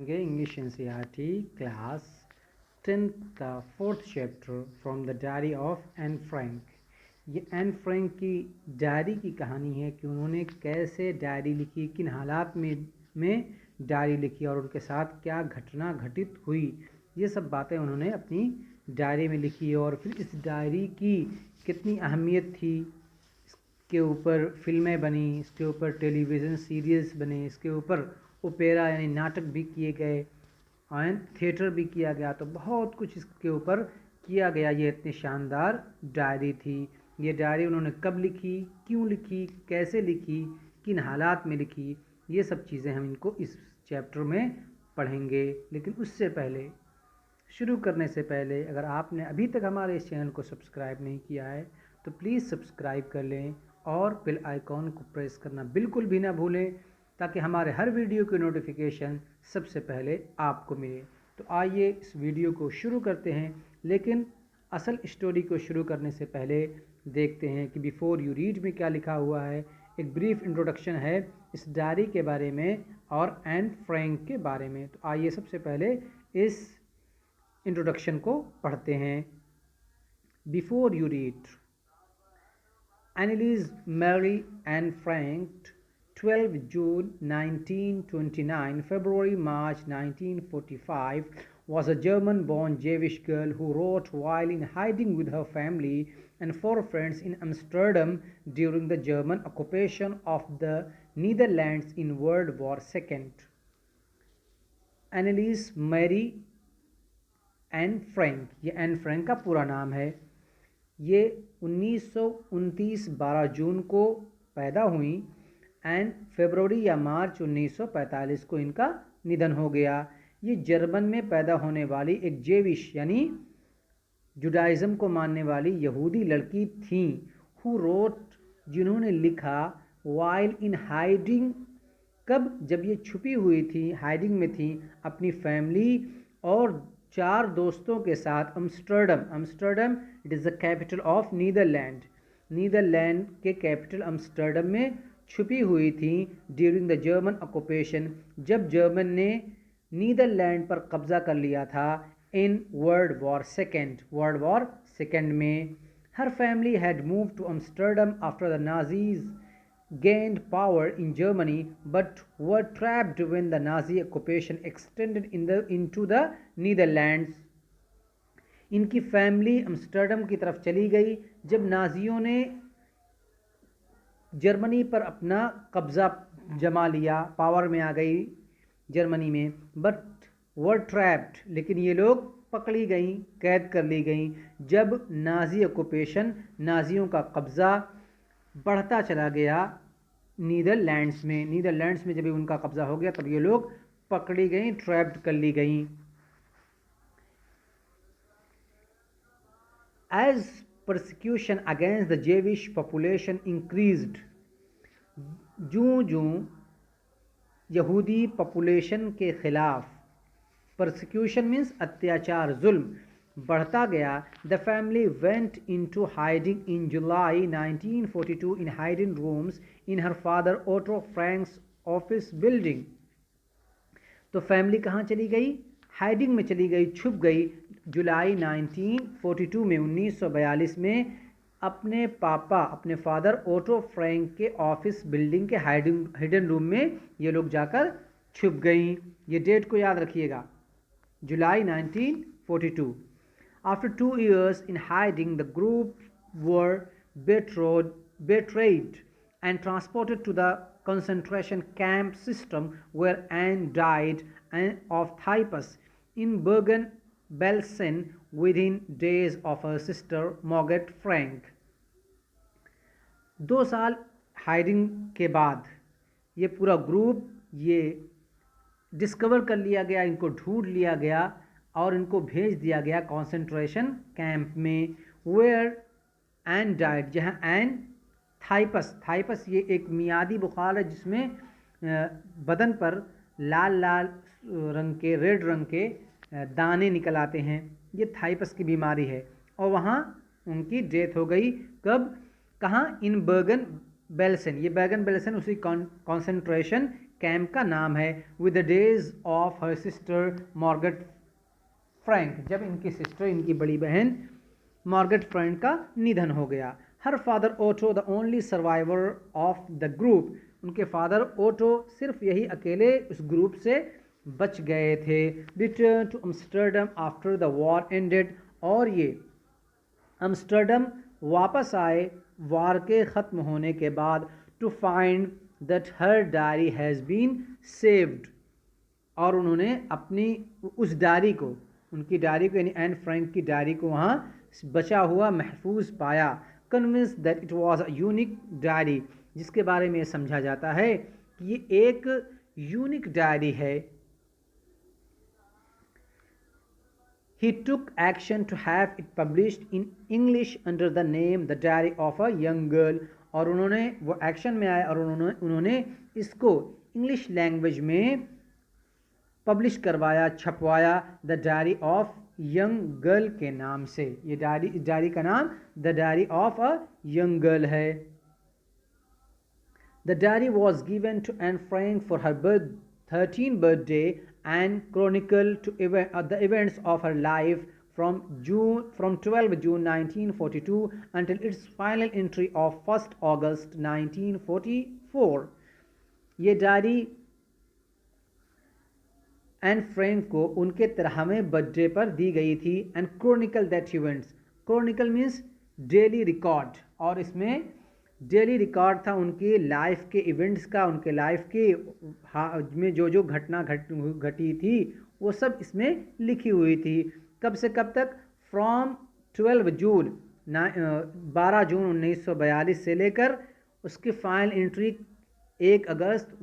English NCERT class 10th का 4th chapter from the diary of Anne Frank। ये Anne Frank की diary की कहानी है कि उन्होंने कैसे डायरी लिखी, किन हालात में डायरी लिखी और उनके साथ क्या घटना घटित हुई। ये सब बातें उन्होंने अपनी डायरी में लिखी और फिर इस डायरी की कितनी अहमियत थी, इसके ऊपर फिल्में बनी, इसके ऊपर टेलीविज़न सीरीज़ बने, इसके ऊपर ओपेरा यानी नाटक भी किए गए और थिएटर भी किया गया। तो बहुत कुछ इसके ऊपर किया गया। ये इतनी शानदार डायरी थी। ये डायरी उन्होंने कब लिखी, क्यों लिखी, कैसे लिखी, किन हालात में लिखी, ये सब चीज़ें हम इनको इस चैप्टर में पढ़ेंगे। लेकिन उससे पहले, शुरू करने से पहले, अगर आपने अभी तक हमारे इस चैनल को सब्सक्राइब नहीं किया है तो प्लीज़ सब्सक्राइब कर लें और बेल आइकॉन को प्रेस करना बिल्कुल भी ना भूलें, ताकि हमारे हर वीडियो की नोटिफिकेशन सबसे पहले आपको मिले। तो आइए इस वीडियो को शुरू करते हैं। लेकिन असल स्टोरी को शुरू करने से पहले देखते हैं कि बिफोर यू रीड में क्या लिखा हुआ है। एक ब्रीफ इंट्रोडक्शन है इस डायरी के बारे में और एन फ्रैंक के बारे में। तो आइए सबसे पहले इस इंट्रोडक्शन को पढ़ते हैं। Before you read, Anneliese Mary Anne Frank, 12 June 1929, February March 1945, was a German-born Jewish girl who wrote while in hiding with her family and 4 friends in Amsterdam during the German occupation of the Netherlands in World War II. Anneliese Mary Anne Frank, ये Anne Frank का पूरा नाम है। ये 1929 12 जून को पैदा हुई and फरवरी या मार्च 1945 को इनका निधन हो गया। ये जर्मन में पैदा होने वाली एक जेविश यानी जुडाइज़म को मानने वाली यहूदी लड़की थी। हु रोट, जिन्होंने लिखा, वाइल इन हाइडिंग, कब, जब ये छुपी हुई थी, हाइडिंग में थी, अपनी फैमिली और 4 दोस्तों के साथ Amsterdam it is the capital of Netherland. Netherland के कैपिटल अम्स्टर्डम में छुपी हुई थी ड्यूरिंग द जर्मन ऑक्यूपेशन, जब जर्मन ने नीदरलैंड पर कब्जा कर लिया था इन वर्ल्ड वॉर सेकेंड में। Her family had move to Amsterdam after the Nazis gained power in Germany but were trapped when the Nazi occupation extended into the Netherlands. इनकी family अम्स्टर्डम की तरफ चली गई जब नाजियों ने जर्मनी पर अपना कब्ज़ा जमा लिया, पावर में आ गई जर्मनी में। बट वर ट्रैप्ड, लेकिन ये लोग पकड़ी गई, कैद कर ली गई जब नाजी ऑक्यूपेशन, नाजियों का कब्ज़ा बढ़ता चला गया नीदरलैंड्स में जब उनका कब्ज़ा हो गया तब ये लोग पकड़ी गई, ट्रैप्ड कर ली गई। As persecution against the Jewish population increased, जूं यहूदी पॉपुलेशन के खिलाफ, परसिक्यूशन मीन्स अत्याचार, जुल्म बढ़ता गया। The family went into hiding in July 1942 in hiding rooms in her father Otto Frank's office building. तो फैमिली कहाँ चली गई? हाइडिंग में चली गई, छुप गई जुलाई 1942 में, 1942 में अपने पापा, अपने फादर ओटो फ्रैंक के ऑफिस बिल्डिंग के हिडन रूम में ये लोग जाकर छुप गई। ये डेट को याद रखिएगा, जुलाई 1942। After 2 years in hiding, the group were betrayed and transported to the concentration camp system where Anne died of typhus in Bergen-Belsen within days of her sister Margret Frank. 2 साल हाइडिंग के बाद ये पूरा group ये discover कर लिया गया, इनको ढूंढ लिया गया और इनको भेज दिया गया कॉन्सेंट्रेशन कैंप में, वेयर एन डाइड, जहाँ एन थाइपस ये एक मियादी बुखार है जिसमें बदन पर लाल लाल रंग के, रेड रंग के दाने निकल आते हैं। ये थाइपस की बीमारी है और वहाँ उनकी डेथ हो गई। कब, कहाँ? इन बर्गन बेल्सन, ये बर्गन बेल्सन उसी कॉन्सेंट्रेशन कैंप का नाम है with the days of her sister mortgage Frank, जब इनकी सिस्टर, इनकी बड़ी बहन मॉर्गेट फ्रैंक का निधन हो गया। Her father Otto the only survivor of the group, उनके फादर ओटो सिर्फ यही अकेले उस ग्रुप से बच गए थे। Return to Amsterdam after the war ended, और ये अम्स्टर्डम वापस आए वार के ख़त्म होने के बाद, to find that her diary has been saved, और उन्होंने अपनी उस डायरी को, उनकी डायरी को यानी एन फ्रैंक की डायरी को वहाँ बचा हुआ महफूज पाया। Convince that it was a unique diary, जिसके बारे में समझा जाता है कि ये एक यूनिक डायरी है। He took action to have it published in English under the name The Diary of a Young Girl, और उन्होंने वो एक्शन में आए और उन्होंने इसको इंग्लिश लैंग्वेज में पब्लिश करवाया, छपवाया, the diary of young girl के नाम से। ये डायरी का नाम the diary of a young girl है। The diary was given to Anne Frank for her 13th birthday and chronicle to the events of her life from 12 June 1942 until its final entry of 1st August 1944। ये diary Anne Frank को उनके 13वें birthday पर दी गई थी। And chronicle that events, chronicle means daily record, और इसमें daily record था उनकी लाइफ के इवेंट्स का, उनके लाइफ के में जो जो घटना घटी थी वो सब इसमें लिखी हुई थी। कब से कब तक? फ्रॉम 12 जून 12 जून 1942 से लेकर उसकी फाइनल एंट्री 1 अगस्त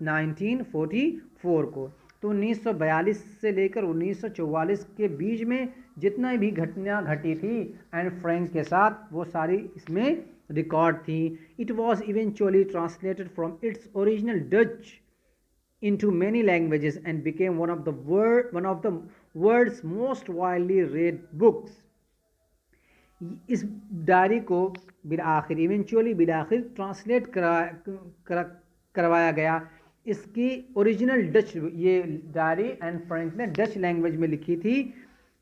1944 को। तो 1942 से लेकर 1944 के बीच में जितना भी घटना घटी थी एन फ्रैंक के साथ, वो सारी इसमें रिकॉर्ड थी। It was eventually translated from its original Dutch into many languages and became one of the world's most widely read books। इस डायरी को इवेंचुअली बिलाखिर ट्रांसलेट करवाया गया। इसकी ओरिजिनल डच, ये डायरी एन फ्रैंक ने डच लैंग्वेज में लिखी थी।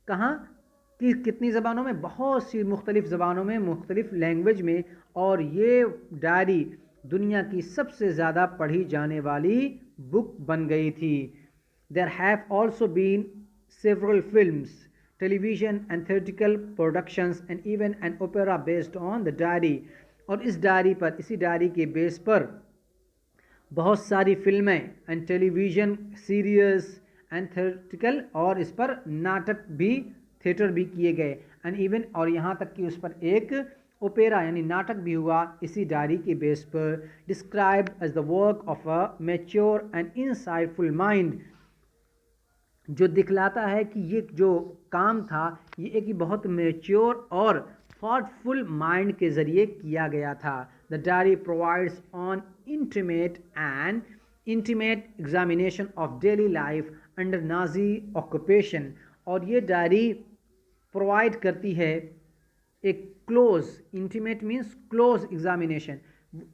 कहाँ कि कितनी ज़बानों में? बहुत सी मुख्तलिफ़ ज़बानों में, मुख्तलिफ़ लैंग्वेज में, और ये डायरी दुनिया की सबसे ज़्यादा पढ़ी जाने वाली बुक बन गई थी। There have also been several films, television and theatrical productions and even an opera based on the diary. और इस डायरी पर, इसी डायरी के बेस पर बहुत सारी फिल्में and television serials and theatrical, और इस पर नाटक भी, थिएटर भी किए गए। एंड इवन, और यहाँ तक कि उस पर एक ओपेरा यानी नाटक भी हुआ इसी डायरी के बेस पर। Described as the work of a mature and insightful mind, जो दिखलाता है कि ये जो काम था ये एक बहुत मैच्योर और थॉटफुल माइंड के ज़रिए किया गया था। The diary provides on intimate examination of daily life under Nazi occupation, और ये डायरी प्रोवाइड करती है एक close, intimate means close examination,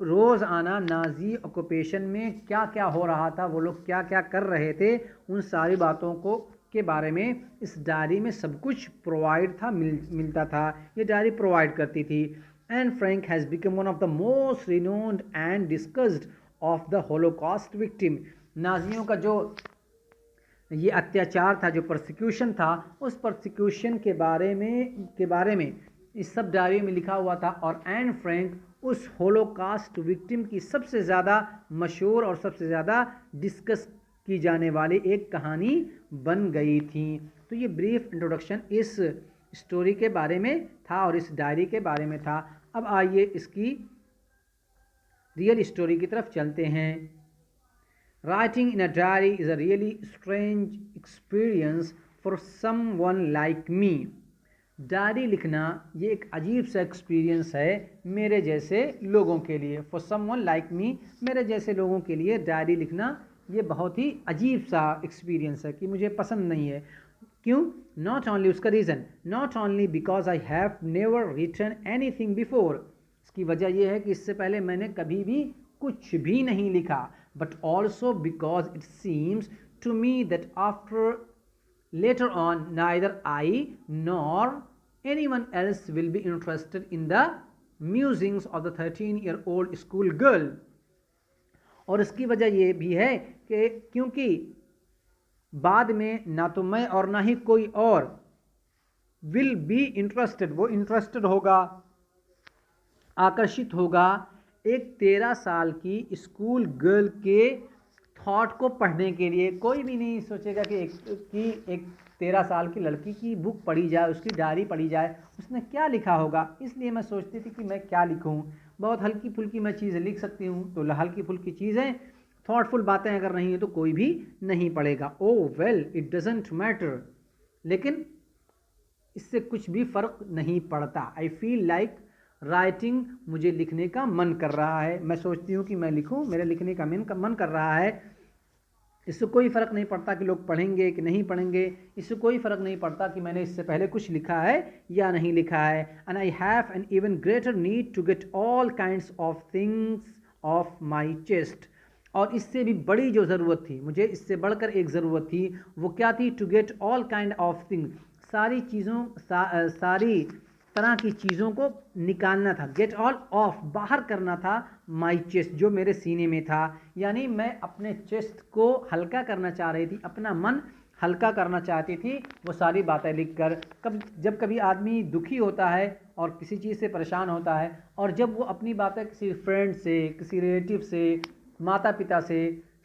रोज़ाना नाजी ऑक्यूपेशन में क्या क्या हो रहा था, वो लोग क्या क्या कर रहे थे, उन सारी बातों को के बारे में इस डायरी में सब कुछ प्रोवाइड था, मिलता था, ये डायरी प्रोवाइड करती थी। Anne Frank has become one of the most renowned and discussed of the Holocaust victim. नाजियों का जो ये अत्याचार था, जो परसिक्यूशन था, उस परसिक्यूशन के बारे में इस सब डायरी में लिखा हुआ था। और एन फ्रैंक उस होलोकास्ट विक्टिम की सबसे ज़्यादा मशहूर और सबसे ज़्यादा डिस्कस की जाने वाली एक कहानी बन गई थी। तो ये ब्रीफ इंट्रोडक्शन इस स्टोरी के बारे में था और इस डायरी के बारे में था। अब आइए इसकी रियल स्टोरी की तरफ चलते हैं। Writing in a diary is a really strange experience for someone like me. Diary लिखना ये एक अजीब सा एक्सपीरियंस है मेरे जैसे लोगों के लिए। फॉर समवन लाइक मी, मेरे जैसे लोगों के लिए डायरी लिखना ये बहुत ही अजीब सा एक्सपीरियंस है कि मुझे पसंद नहीं है। क्यों? नॉट ओनली, उसका reason, not only because I have never written anything before. इसकी वजह यह है कि इससे पहले मैंने कभी भी कुछ भी नहीं लिखा। but also because it seems to me that after later on neither I nor anyone else will be interested in the musings of the 13-year-old school girl. और इसकी वजह ये भी है कि क्योंकि बाद में ना तो मैं और ना ही कोई और विल बी इंटरेस्टेड, वो इंटरेस्टेड होगा, आकर्षित होगा एक 13 साल की स्कूल गर्ल के थॉट को पढ़ने के लिए। कोई भी नहीं सोचेगा कि एक 13 साल की लड़की की बुक पढ़ी जाए, उसकी डायरी पढ़ी जाए, उसने क्या लिखा होगा। इसलिए मैं सोचती थी कि मैं क्या लिखूं, बहुत हल्की फुल्की मैं चीज़ें लिख सकती हूँ, तो हल्की फुल्की चीज़ें, थॉटफुल बातें अगर नहीं है तो कोई भी नहीं पढ़ेगा। ओ वेल इट डजेंट मैटर, लेकिन इससे कुछ भी फ़र्क नहीं पड़ता। आई फील लाइक राइटिंग, मुझे लिखने का मन कर रहा है, मैं सोचती हूँ कि मैं लिखूँ, मेरे लिखने का मन कर रहा है। इससे कोई फ़र्क नहीं पड़ता कि लोग पढ़ेंगे कि नहीं पढ़ेंगे, इससे कोई फ़र्क नहीं पड़ता कि मैंने इससे पहले कुछ लिखा है या नहीं लिखा है। And I have an even greater need to get all kinds of things off my chest. और इससे भी बड़ी जो ज़रूरत थी, मुझे इससे बढ़कर एक ज़रूरत थी, वो क्या थी? To get all kind of things, सारी चीज़ों सारी तरह की चीज़ों को निकालना था। गेट ऑल ऑफ, बाहर करना था, माई चेस्ट, जो मेरे सीने में था। यानी मैं अपने चेस्ट को हल्का करना चाह रही थी, अपना मन हल्का करना चाहती थी वो सारी बातें लिखकर। जब कभी आदमी दुखी होता है और किसी चीज़ से परेशान होता है, और जब वो अपनी बातें किसी फ्रेंड से, किसी रिलेटिव से, माता पिता से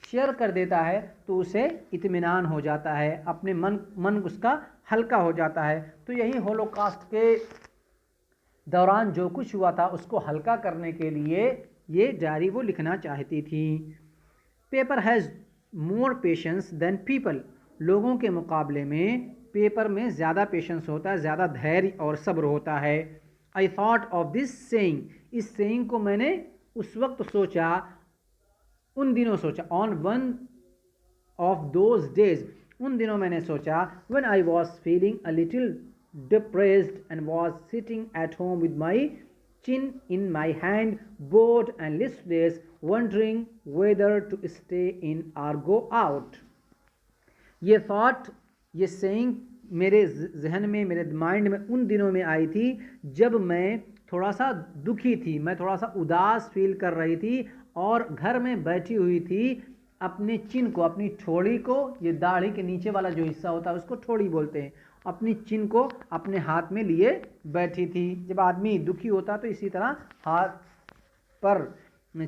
शेयर कर देता है तो उसे इत्मीनान हो जाता है, अपने मन उसका हल्का हो जाता है। तो यही होलोकॉस्ट के दौरान जो कुछ हुआ था उसको हल्का करने के लिए ये डायरी वो लिखना चाहती थी। Paper has more patience than people, लोगों के मुकाबले में पेपर में ज़्यादा पेशेंस होता है, ज़्यादा धैर्य और सब्र होता है। I thought of this saying, इस सेइंग को मैंने उस वक्त सोचा, उन दिनों सोचा, on one of those days, उन दिनों मैंने सोचा, when I was feeling a little depressed and was sitting at home with my chin in my hand, bored and listless, wondering whether to stay in or go out. ये thought, ये saying मेरे जहन में, मेरे mind में उन दिनों में आई थी जब मैं थोड़ा सा दुखी थी, मैं थोड़ा सा उदास फील कर रही थी और घर में बैठी हुई थी, अपने चिन को, अपनी ठोड़ी को, ये दाढ़ी के नीचे वाला जो हिस्सा होता है उसको ठोड़ी बोलते हैं, अपनी चिन को अपने हाथ में लिए बैठी थी। जब आदमी दुखी होता तो इसी तरह हाथ पर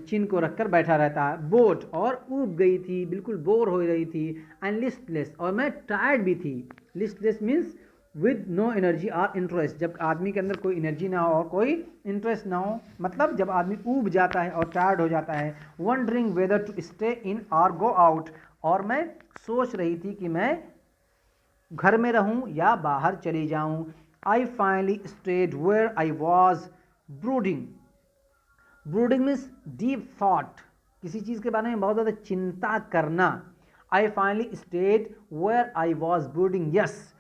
चिन को रखकर बैठा रहता है। बोट, और ऊब गई थी, बिल्कुल बोर हो रही थी। एंड लिस्टलेस, और मैं टायर्ड भी थी। Listless means with no energy और इंटरेस्ट, जब आदमी के अंदर कोई एनर्जी ना हो और कोई इंटरेस्ट ना हो, मतलब जब आदमी ऊब जाता है और टायर्ड हो जाता है। Wondering whether to stay in और गो आउट, और मैं सोच रही थी कि मैं घर में रहूं या बाहर चली जाऊं। I finally stayed where I was brooding, brooding means deep thought, किसी चीज़ के बारे में बहुत ज़्यादा चिंता करना। I finally stayed where I was brooding, yes,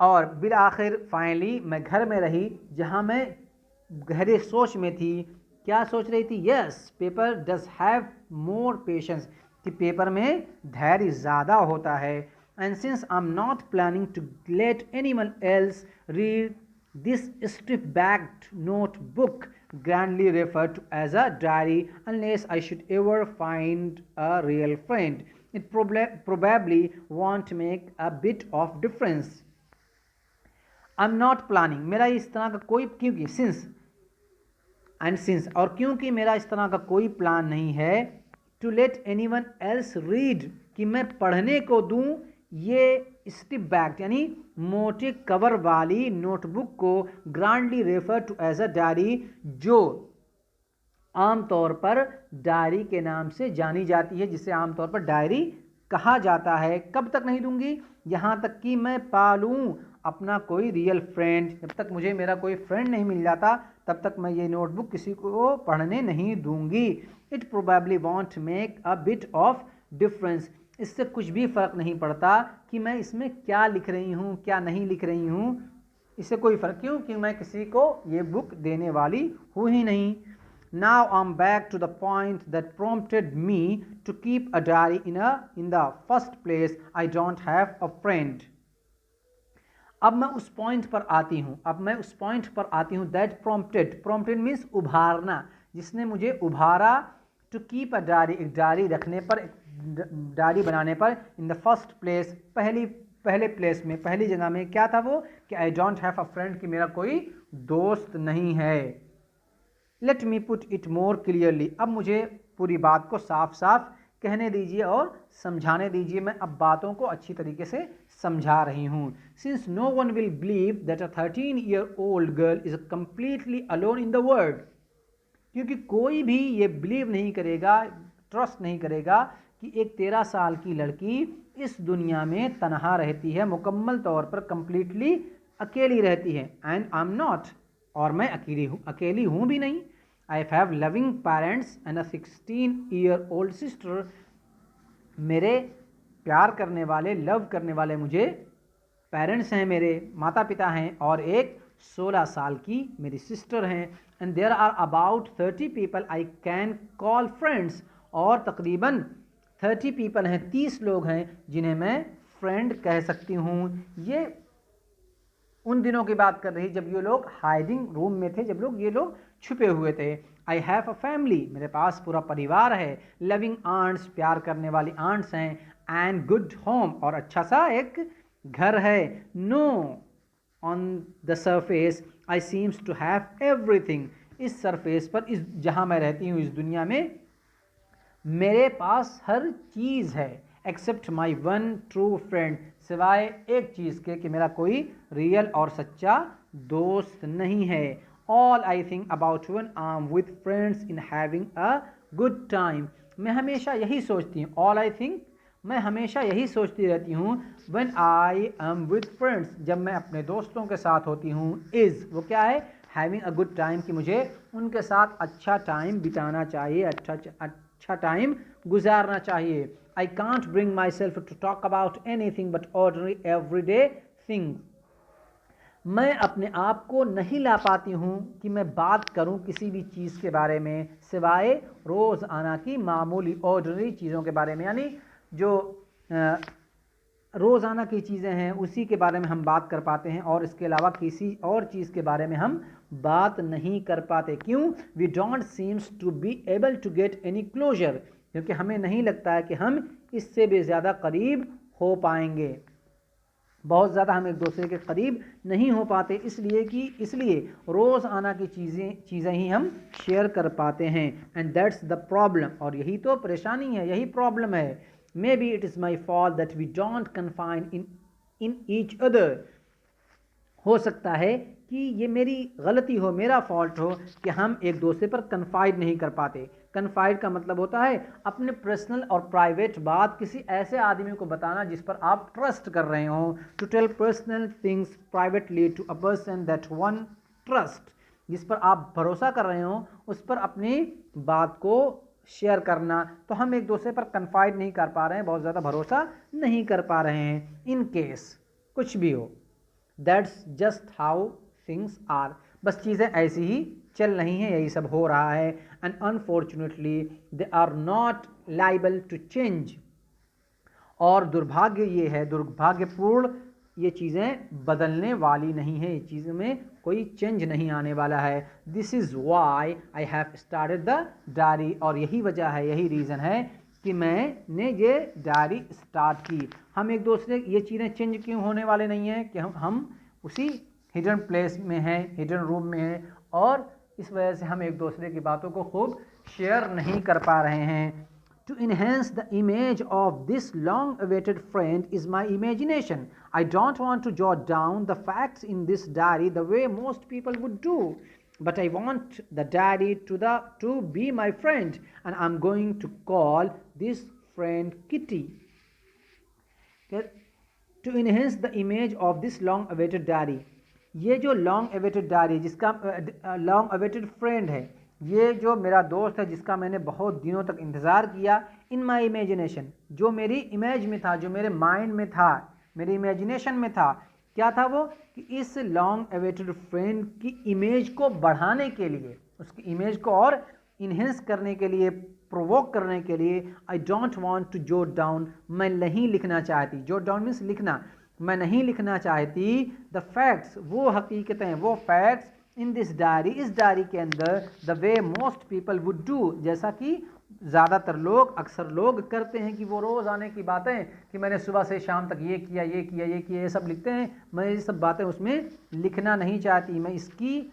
और बिल आखिर फाइनली मैं घर में रही जहाँ मैं गहरे सोच में थी। क्या सोच रही थी? Yes, paper does have more patience, कि पेपर में धैर्य ज़्यादा होता है। And since I am not planning to let anyone else read this stiff backed notebook grandly referred to as a diary, unless I should ever find a real friend, it probably won't make a bit of difference. I am not planning, मेरा इस तरह का कोई, क्योंकि since and since, और क्योंकि मेरा इस तरह का कोई प्लान नहीं है, to let anyone else read, कि मैं पढ़ने को दूं ये स्टिफ बैक यानी मोटे कवर वाली नोटबुक को, grandly refer to as a diary, जो आमतौर पर डायरी के नाम से जानी जाती है, जिसे आमतौर पर डायरी कहा जाता है। कब तक नहीं दूंगी? यहाँ तक कि मैं पालूं अपना कोई रियल फ्रेंड, जब तक मुझे मेरा कोई फ्रेंड नहीं मिल जाता तब तक मैं ये नोटबुक किसी को पढ़ने नहीं दूंगी। It probably want make a bit of difference, इससे कुछ भी फ़र्क नहीं पड़ता कि मैं इसमें क्या लिख रही हूँ क्या नहीं लिख रही हूँ, इससे कोई फ़र्क, क्यों कि मैं किसी को ये बुक देने वाली हूँ ही नहीं। Now I'm back to the point that prompted me to keep a diary in the first place. I don't have a friend. अब मैं उस पॉइंट पर आती हूँ दैट प्रॉम्प्टेड मीन्स उभारना, जिसने मुझे उभारा टू कीप अ डायरी, एक डायरी रखने पर, डायरी बनाने पर, इन द फर्स्ट प्लेस, पहले प्लेस में, पहली जगह में क्या था वो कि I don't have a friend, कि मेरा कोई दोस्त नहीं है। Let me put it more clearly, अब मुझे पूरी बात को साफ साफ कहने दीजिए और समझाने दीजिए। मैं अब बातों को अच्छी तरीके से समझा रही हूँ। Since no one will believe that a 13-year-old girl is completely alone in the world, क्योंकि कोई भी ये बिलीव नहीं करेगा, ट्रस्ट नहीं करेगा कि एक 13 साल की लड़की इस दुनिया में तनहा रहती है, मुकम्मल तौर पर कंप्लीटली अकेली रहती है। एंड आई एम नॉट, और मैं अकेली हूँ भी नहीं। I have loving parents and a 16-year-old sister, मेरे प्यार करने वाले, लव करने वाले मुझे पेरेंट्स हैं, मेरे माता पिता हैं, और एक 16 साल की मेरी सिस्टर हैं। And there are about 30 people I can call friends, और तकरीबन 30 पीपल हैं, 30 लोग हैं जिन्हें मैं फ्रेंड कह सकती हूँ। ये उन दिनों की बात कर रही जब ये लोग हाइडिंग रूम में थे, जब ये लोग छुपे हुए थे। आई हैव अ फैमिली, मेरे पास पूरा परिवार है। लविंग आंट्स, प्यार करने वाली आंट्स हैं। एंड गुड होम, और अच्छा सा एक घर है। No, on the surface I seems to have everything, इस सरफेस पर, इस जहाँ मैं रहती हूँ, इस दुनिया में मेरे पास हर चीज़ है। Except my one true friend, सिवाय एक चीज़ के कि मेरा कोई रियल और सच्चा दोस्त नहीं है। All I think about when I am with friends in having a good time, मैं हमेशा यही सोचती हूँ, ऑल आई थिंक, मैं हमेशा यही सोचती रहती हूँ, when I am with friends, जब मैं अपने दोस्तों के साथ होती हूँ, इज़, वो क्या है, हैविंग अ गुड टाइम, कि मुझे उनके साथ अच्छा टाइम बिताना चाहिए, अच्छा टाइम गुजारना चाहिए। I can't bring myself to talk about anything but ordinary everyday thing, मैं अपने आप को नहीं ला पाती हूँ कि मैं बात करूँ किसी भी चीज़ के बारे में, सिवाय रोज़ाना की मामूली ऑर्डनरी चीज़ों के बारे में, यानी जो रोज़ाना की चीज़ें हैं उसी के बारे में हम बात कर पाते हैं, और इसके अलावा किसी और चीज़ के बारे में हम बात नहीं कर पाते। क्यों? We don't seems to be able to get any closer, क्योंकि हमें नहीं लगता है कि हम इससे भी ज़्यादा करीब हो पाएंगे, बहुत ज़्यादा हम एक दूसरे के करीब नहीं हो पाते, इसलिए रोज़ाना की चीज़ें ही हम शेयर कर पाते हैं। एंड दैट्स द प्रॉब्लम, और यही तो परेशानी है, यही प्रॉब्लम है। Maybe it is my fault that we don't confine in each other, हो सकता है कि ये मेरी गलती हो, मेरा फॉल्ट हो कि हम एक दूसरे पर कन्फाइड नहीं कर पाते। कन्फाइड का मतलब होता है अपने पर्सनल और प्राइवेट बात किसी ऐसे आदमी को बताना जिस पर आप ट्रस्ट कर रहे हो। To tell personal things privately to a person that one trust, जिस पर आप भरोसा कर रहे हो उस पर अपनी बात को शेयर करना। तो हम एक दूसरे पर कन्फाइड नहीं कर पा रहे हैं, बहुत ज़्यादा भरोसा नहीं कर पा रहे हैं, इन केस कुछ भी हो। That's just how things are, बस चीज़ें ऐसी ही चल रही हैं, यही सब हो रहा है। And unfortunately they are not liable to change, और दुर्भाग्य ये है, दुर्भाग्यपूर्ण, ये चीज़ें बदलने वाली नहीं है, ये चीज़ों में कोई चेंज नहीं आने वाला है। This is why I have started the diary, और यही वजह है, यही रीज़न है कि मैंने ये डायरी स्टार्ट की। हम एक दूसरे, ये चीज़ें चेंज क्यों होने वाले नहीं हैं कि हम उसी हिडन प्लेस में हैं, हिडन रूम में हैं, और इस वजह से हम एक दूसरे की बातों को खूब शेयर नहीं कर पा रहे हैं। To enhance the image of this long-awaited friend is my imagination. I don't want to jot down the facts in this diary the way most people would do, but I want the diary to be my friend, and I'm going to call this friend Kitty. To enhance the image of this long-awaited diary, ये जो long awaited diary, जिसका long awaited friend है, ये जो मेरा दोस्त है जिसका मैंने बहुत दिनों तक इंतज़ार किया, इन माई इमेजिनेशन, जो मेरी इमेज में था, जो मेरे माइंड में था, मेरी इमेजिनेशन में था, क्या था वो कि इस लॉन्ग अवेटेड फ्रेंड की इमेज को बढ़ाने के लिए, उसकी इमेज को और इन्हेंस करने के लिए, प्रोवोक करने के लिए, I don't want to jot down, मैं नहीं लिखना चाहती, जोट डाउन मीन्स लिखना, मैं नहीं लिखना चाहती, द फैक्ट्स, वो हकीकतें, वो फैक्ट्स इन दिस डायरी, इस डायरी के अंदर, the way most people would do, जैसा कि ज़्यादातर लोग, अक्सर लोग करते हैं कि वो रोज़ आने की बातें कि मैंने सुबह से शाम तक ये किया, ये किया, ये किया, ये सब लिखते हैं। मैं ये सब बातें उसमें लिखना नहीं चाहती, मैं इसकी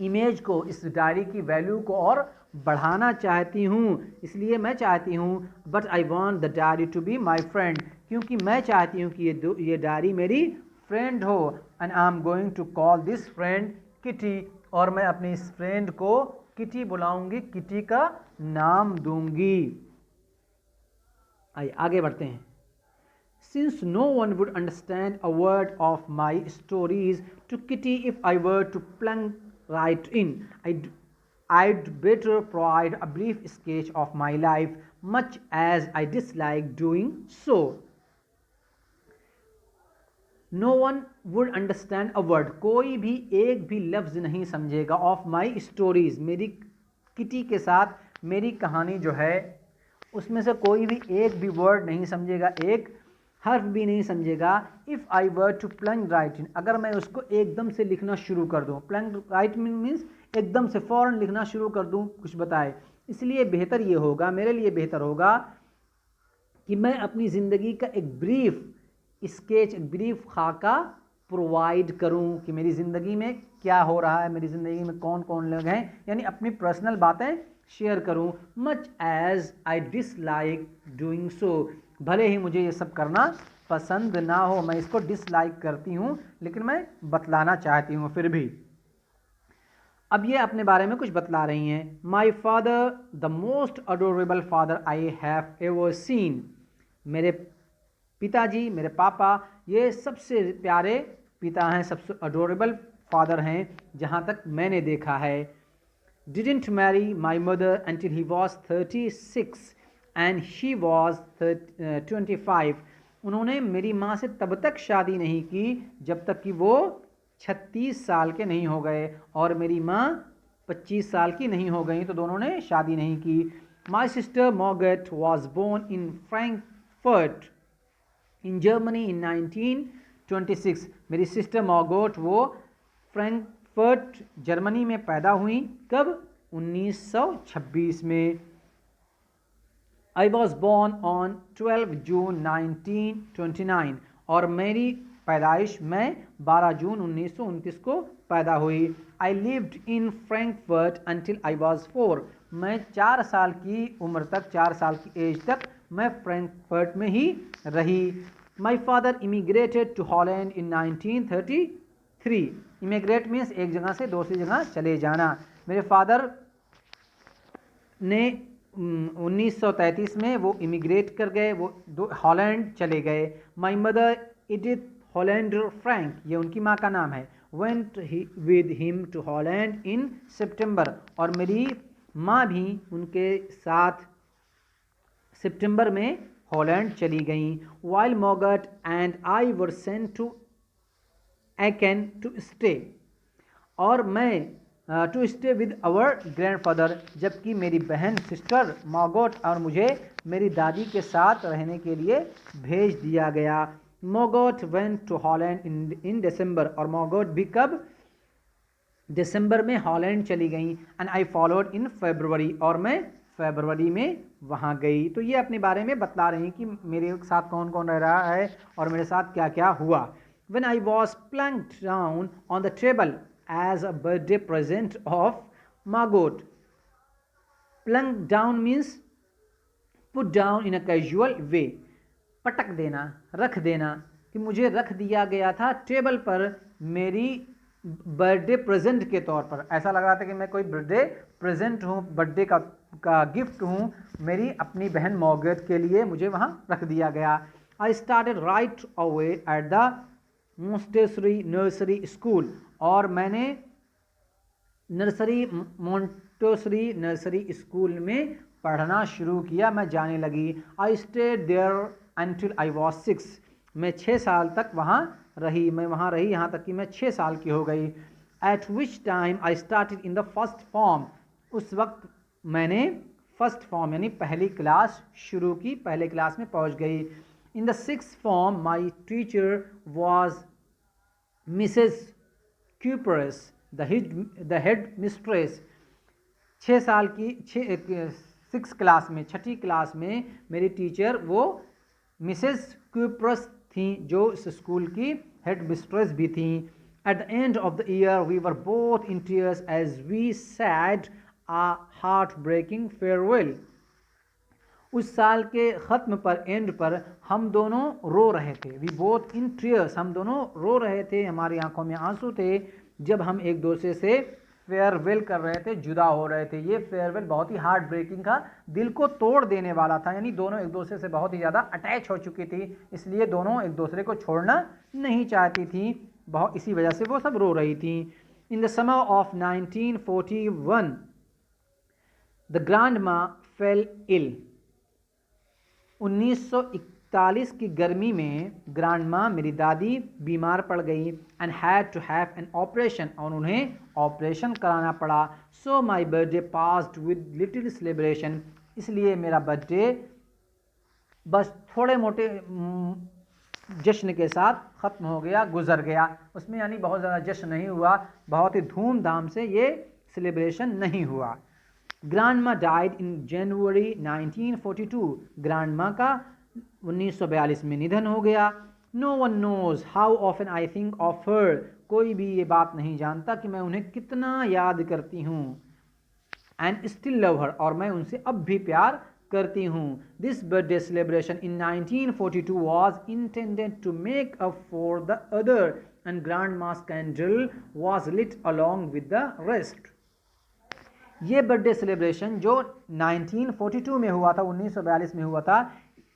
इमेज को, इस डायरी की वैल्यू को और बढ़ाना चाहती हूँ, इसलिए मैं चाहती हूँ, but I want the diary to be my friend, क्योंकि मैं चाहती हूँ कि ये डायरी मेरी फ्रेंड हो, and I am going to call this friend Kitty, और मैं अपनी इस फ्रेंड को किटी बुलाऊंगी, किटी का नाम दूंगी। आइए आगे बढ़ते हैं। Since no one would understand a word of my stories to Kitty if I were to plunge right in, I'd better provide a brief sketch of my life, much as I dislike doing so. No one would understand a word, कोई भी एक भी लफ्ज़ नहीं समझेगा, of my stories, मेरी kitty के साथ मेरी कहानी जो है उसमें से कोई भी एक भी वर्ड नहीं समझेगा, एक हर्फ भी नहीं समझेगा। If I were to plunge right in, अगर मैं उसको एकदम से लिखना शुरू कर दूँ, प्लंग राइट मीन्स एकदम से फ़ौरन लिखना शुरू कर दूँ कुछ बताए, इसलिए बेहतर ये होगा, मेरे लिए बेहतर होगा कि मैं अपनी ज़िंदगी का एक ब्रीफ स्केच, ब्रीफ खाका प्रोवाइड करूं कि मेरी ज़िंदगी में क्या हो रहा है, मेरी ज़िंदगी में कौन कौन लोग हैं, यानी अपनी पर्सनल बातें शेयर करूं। Much as I dislike doing so, भले ही मुझे ये सब करना पसंद ना हो, मैं इसको डिसलाइक करती हूं, लेकिन मैं बतलाना चाहती हूं फिर भी। अब ये अपने बारे में कुछ बतला रही हैं। My father the most adorable father I have ever seen, मेरे पिताजी, मेरे पापा ये सबसे प्यारे पिता हैं, सबसे अडोरेबल फादर हैं जहाँ तक मैंने देखा है। Didn't marry my mother until he was 36 and she was 25, उन्होंने मेरी माँ से तब तक शादी नहीं की जब तक कि वो 36 साल के नहीं हो गए, और मेरी माँ 25 साल की नहीं हो गई, तो दोनों ने शादी नहीं की। My sister Margot was born in Frankfurt in Germany in 1926, मेरी सिस्टर मॉगोट वो फ्रैंकफर्ट जर्मनी में पैदा हुई, कब? 1926 में। आई वॉज बोर्न ऑन 12 जून 1929, और मेरी पैदाइश मैं 12 जून 1929 को पैदा हुई। I lived in Frankfurt until I was 4, मैं 4 साल की उम्र तक, 4 साल की एज तक मैं फ्रैंकफर्ट में ही रही। My father immigrated to Holland in 1933, immigrate means एक जगह से दूसरी जगह चले जाना। मेरे फादर ने 1933 में वो इमिग्रेट कर गए, वो हॉलैंड चले गए। My mother Edith Hollander Frank, ये उनकी माँ का नाम है, went with him to Holland in September, और मेरी माँ भी उनके साथ सितंबर में हॉलैंड चली गई। While Margot and I were sent to Aachen to stay, और मैं to stay with our grandfather, जबकि मेरी बहन सिस्टर मॉगट और मुझे मेरी दादी के साथ रहने के लिए भेज दिया गया। मॉगट वेंट टू हॉलैंड इन दिसंबर, और मॉगट भी कब? दिसंबर में हॉलैंड चली गई। एंड आई फॉलोड इन फरवरी, और मैं फरवरी में वहाँ गई। तो ये अपने बारे में बतला रही हैं कि मेरे साथ कौन कौन रह रहा है और मेरे साथ क्या क्या हुआ। When I was plunked down on the table as a birthday present of Margot. Plunk down means put down in a casual way. पटक देना, रख देना, कि मुझे रख दिया गया था टेबल पर मेरी बर्थडे प्रेजेंट के तौर पर। ऐसा लग रहा था कि मैं कोई बर्थडे प्रेजेंट हूँ, बर्थडे का गिफ्ट हूँ मेरी अपनी बहन मॉगट के लिए, मुझे वहाँ रख दिया गया। I started right away at the Montessori nursery school, और मैंने मोंटेसरी नर्सरी स्कूल में पढ़ना शुरू किया, मैं जाने लगी। I stayed there until I was 6, मैं 6 साल तक वहाँ रही, मैं वहाँ रही यहाँ तक कि मैं 6 साल की हो गई। Eight which time I started in the first form, उस वक्त मैंने फर्स्ट फॉर्म यानी पहली क्लास शुरू की, पहले क्लास में पहुंच गई। In the sixth form my teacher was Mrs cuprous the head mistress. 6 साल की 6 क्लास में, छठी क्लास में मेरी टीचर वो मिसेस क्यूपरस थी, जो इस स्कूल की हेड मिस्ट्रेस भी थी। At the end of the year we were both in tears as we said a heart breaking farewell. उस साल के ख़त्म पर, एंड पर, हम दोनों रो रहे थे। वी बोथ इन टीयर्स, हम दोनों रो रहे थे, हमारी आंखों में आंसू थे, जब हम एक दूसरे से फेयरवेल कर रहे थे, जुदा हो रहे थे। ये फेयरवेल बहुत ही हार्ट ब्रेकिंग था, दिल को तोड़ देने वाला था, यानी दोनों एक दूसरे से बहुत ही ज़्यादा अटैच हो चुकी थी, इसलिए दोनों एक दूसरे को छोड़ना नहीं चाहती थी, बहुत इसी वजह से वो सब रो रही थी। In the summer of 1941 the grand माँ फेल इल। 1941 की गर्मी में ग्रैंड माँ मेरी दादी बीमार पड़ गई। And had to have an operation, और उन्हें ऑपरेशन कराना पड़ा। So my birthday passed with little celebration, इसलिए मेरा बर्थडे बस थोड़े मोटे जश्न के साथ ख़त्म हो गया, गुजर गया। उसमें यानी बहुत ज़्यादा जश्न नहीं हुआ, बहुत ही धूमधाम से ये सेलिब्रेशन नहीं हुआ। Grandma died in January 1942, grandma का 1942 में निधन हो गया। No one knows how often I think of her, कोई भी ये बात नहीं जानता कि मैं उन्हें कितना याद करती हूँ। एंड स्टिल लव हर, और मैं उनसे अब भी प्यार करती हूँ। This birthday celebration in 1942 was intended to make up for the other, and grandma's candle was lit along with the rest. ये बर्थडे सेलिब्रेशन जो 1942 में हुआ था, 1942 में हुआ था,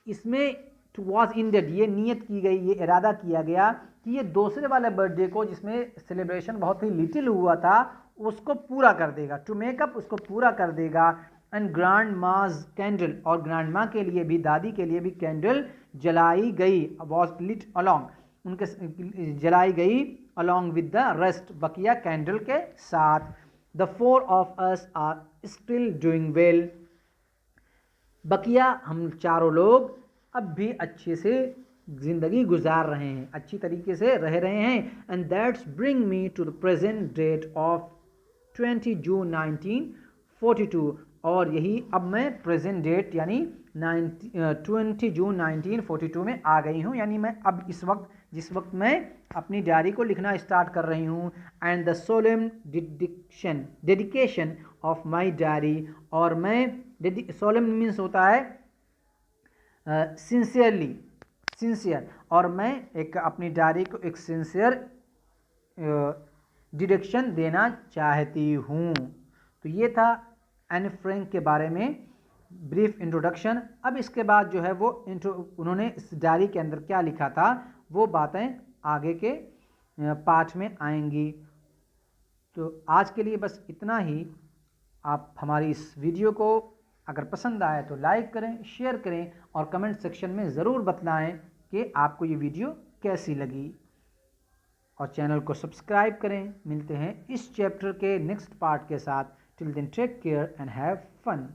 इसमें वॉज इंडेड, ये नियत की गई, ये इरादा किया गया कि ये दूसरे वाले बर्थडे को, जिसमें सेलिब्रेशन बहुत ही लिटिल हुआ था, उसको पूरा कर देगा, टू मेकअप उसको पूरा कर देगा। एंड ग्रैंड माज कैंडल, और ग्रैंड माँ के लिए भी, दादी के लिए भी कैंडल जलाई गई, वॉज लिट अलॉन्ग, उनके जलाई गई along with the rest, Bakiya candle के साथ। The four of us are still doing well. बकिया हम चारों लोग अब भी अच्छे से ज़िंदगी गुजार रहे हैं, अच्छी तरीके से रह रहे हैं। And that's bring me to the present date of 20 June 1942, और यही अब मैं प्रेजेंट डेट यानी 20 जून 1942 में आ गई हूँ, यानी मैं अब इस वक्त, जिस वक्त मैं अपनी डायरी को लिखना स्टार्ट कर रही हूँ। And the solemn dedication of my diary, और मैं, सोलेम मीन्स होता है सिंसियरली, सिंसियर, और मैं एक अपनी डायरी को एक सिंसियर डिरेक्शन देना चाहती हूँ। तो ये था एन फ्रैंक के बारे में ब्रीफ इंट्रोडक्शन। अब इसके बाद जो है वो उन्होंने इस डायरी के अंदर क्या लिखा था, वो बातें आगे के पाठ में आएंगी। तो आज के लिए बस इतना ही। आप हमारी इस वीडियो को अगर पसंद आए तो लाइक करें, शेयर करें, और कमेंट सेक्शन में ज़रूर बतलाएं कि आपको ये वीडियो कैसी लगी, और चैनल को सब्सक्राइब करें। मिलते हैं इस चैप्टर के नेक्स्ट पार्ट के साथ। Till then take care and have fun.